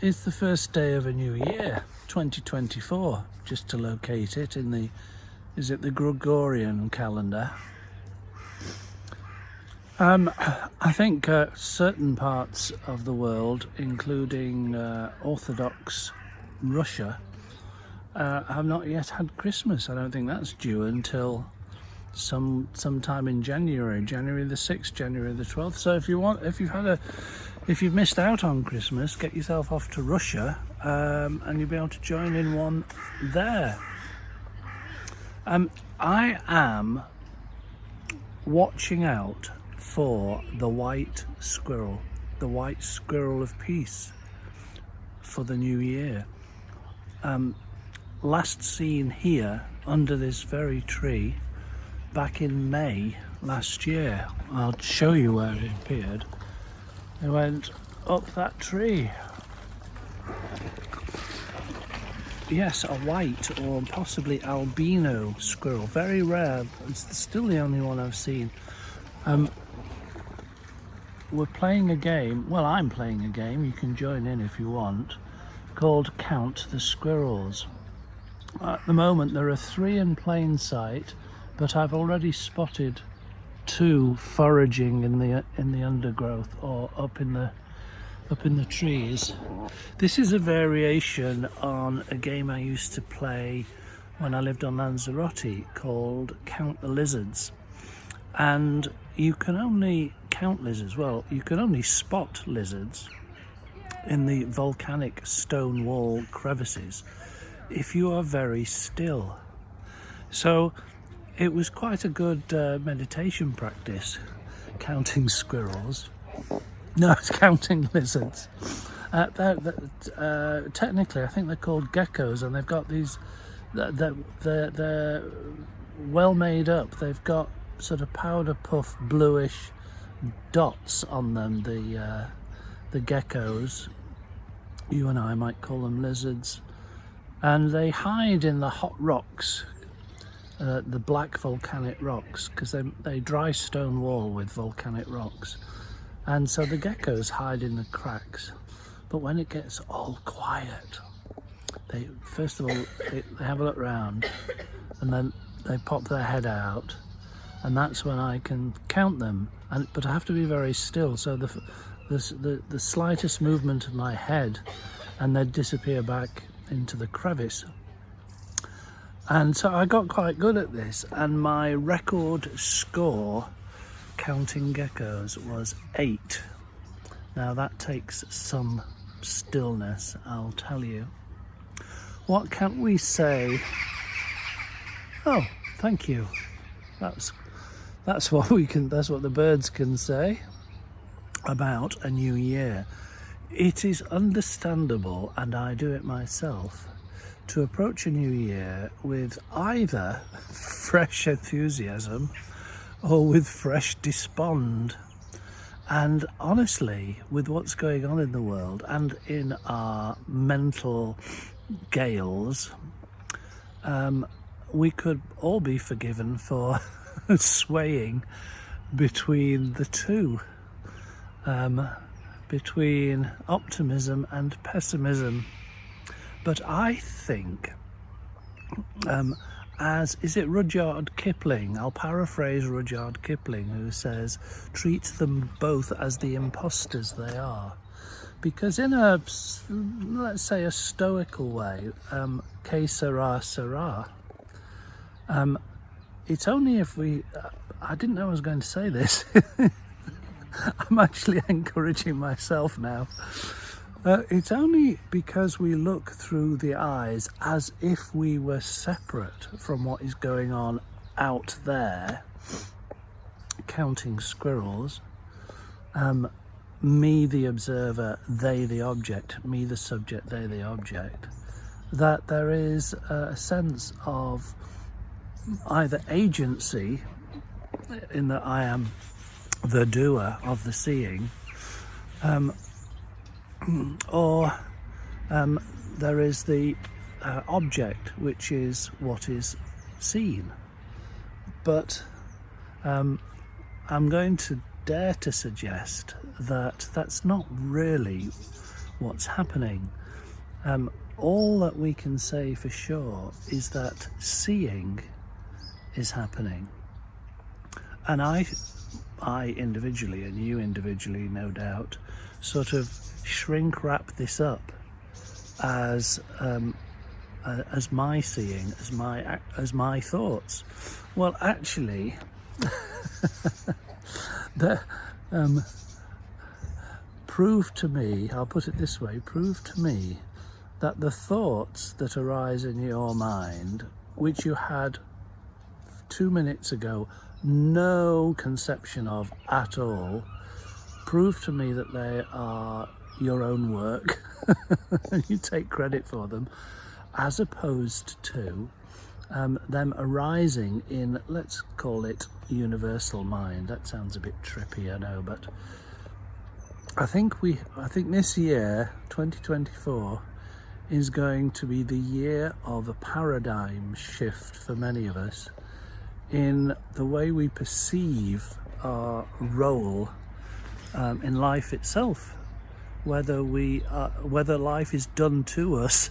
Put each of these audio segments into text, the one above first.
It's the first day of a new year, 2024, just to locate it in the, is it the Gregorian calendar? I think certain parts of the world, including Orthodox Russia, have not yet had Christmas. I don't think that's due until sometime in January the 6th, January the 12th. So if you've missed out on Christmas, get yourself off to Russia, and you'll be able to join in one there. I am watching out for the white squirrel of peace for the new year. Last seen here under this very tree back in May last year. I'll show you where it appeared. It went up that tree. Yes, a white or possibly albino squirrel. Very rare. It's still the only one I've seen. We're playing a game. Well, I'm playing a game. You can join in if you want. Called Count the Squirrels. At the moment, there are 3 in plain sight, but I've already spotted 2 foraging in the undergrowth or up in the trees. This is a variation on a game I used to play when I lived on Lanzarote called Count the Lizards. And you can only count lizards, well, you can only spot lizards in the volcanic stone wall crevices if you are very still. So it was quite a good meditation practice, counting squirrels. No, it's counting lizards. Technically, I think they're called geckos, and they've got these. They're well made up. They've got sort of powder puff bluish dots on them. The geckos. You and I might call them lizards, and they hide in the hot rocks. The black volcanic rocks, because they dry stone wall with volcanic rocks, and so the geckos hide in the cracks. But when it gets all quiet, they first of all they have a look round, and then they pop their head out, and that's when I can count them. But I have to be very still, so the slightest movement of my head, and they'd disappear back into the crevice. And so I got quite good at this, and my record score counting geckos was 8. Now that takes some stillness, I'll tell you. What can we say? Oh, thank you. That's what the birds can say about a new year. It is understandable, and I do it myself, to approach a new year with either fresh enthusiasm or with fresh despond. And honestly, with what's going on in the world and in our mental gales, we could all be forgiven for swaying between the two, between optimism and pessimism. But I think, is it Rudyard Kipling? I'll paraphrase Rudyard Kipling, who says, treat them both as the imposters they are. Because in a, let's say, a stoical way, que sera, sera, it's only if we, I didn't know I was going to say this. I'm actually encouraging myself now. It's only because we look through the eyes as if we were separate from what is going on out there, counting squirrels, me the observer, they the object, me the subject, they the object, that there is a sense of either agency in that I am the doer of the seeing, or there is the object, which is what is seen. But I'm going to dare to suggest that that's not really what's happening. All that we can say for sure is that seeing is happening. And I individually, and you individually, no doubt, sort of shrink wrap this up as my seeing, as my thoughts. Well, actually, prove to me, I'll put it this way, prove to me that the thoughts that arise in your mind, which you had 2 minutes ago no conception of at all, prove to me that they are your own work and you take credit for them, as opposed to them arising in, let's call it, universal mind. That sounds a bit trippy, I know, but I think this year, 2024, is going to be the year of a paradigm shift for many of us in the way we perceive our role in life itself, whether life is done to us,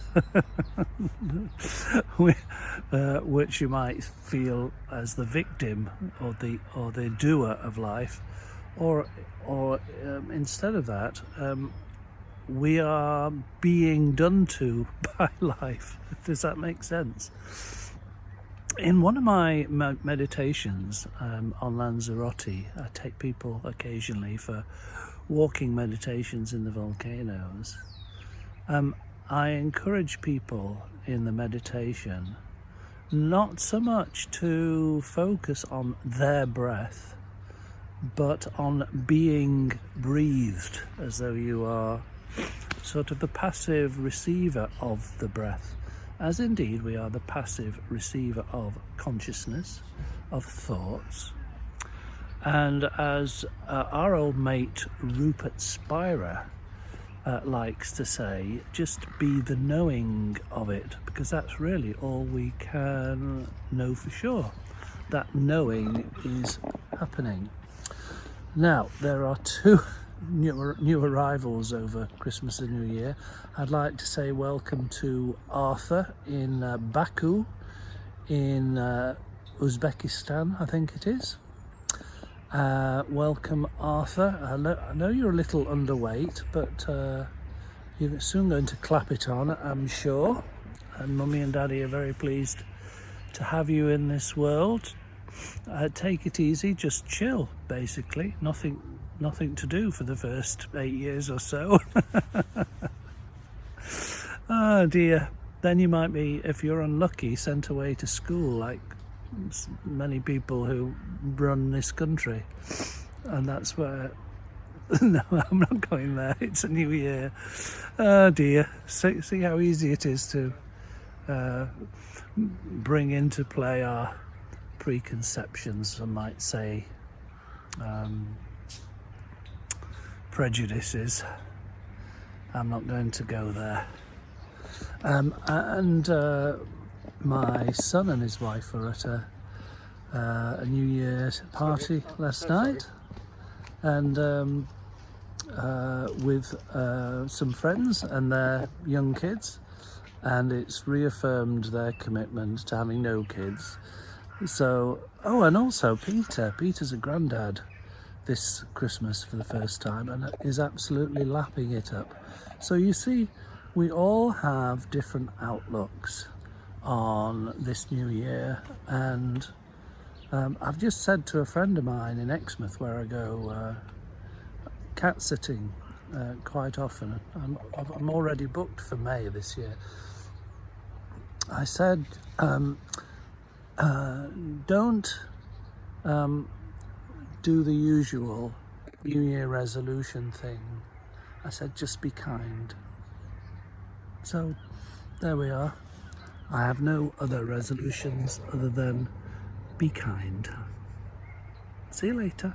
which you might feel as the victim or the doer of life, or instead of that, we are being done to by life. Does that make sense? In one of my meditations on Lanzarote, I take people occasionally for walking meditations in the volcanoes. I encourage people in the meditation not so much to focus on their breath, but on being breathed, as though you are sort of the passive receiver of the breath, as indeed we are the passive receiver of consciousness, of thoughts. And as our old mate Rupert Spira likes to say, just be the knowing of it, because that's really all we can know for sure. That knowing is happening. Now, there are two new arrivals over Christmas and New Year. I'd like to say welcome to Arthur in Baku in Uzbekistan, I think it is. Welcome, Arthur. I know you're a little underweight, but you're soon going to clap it on, I'm sure. And Mummy and Daddy are very pleased to have you in this world. Take it easy, just chill, basically. Nothing to do for the first 8 years or so. Oh dear. Then you might be, if you're unlucky, sent away to school like many people who run this country. And that's where... No, I'm not going there. It's a new year. Oh dear. See how easy it is to bring into play our preconceptions, I might say, prejudices. I'm not going to go there. And my son and his wife were at a New Year's party last night, and with some friends and their young kids, and it's reaffirmed their commitment to having no kids. So, oh, and also Peter's a granddad this Christmas for the first time and is absolutely lapping it up. So you see, we all have different outlooks on this new year, and I've just said to a friend of mine in Exmouth, where I go cat sitting quite often. I'm already booked for May this year. I said, don't do the usual New Year resolution thing. I said, just be kind. So there we are. I have no other resolutions other than be kind. See you later.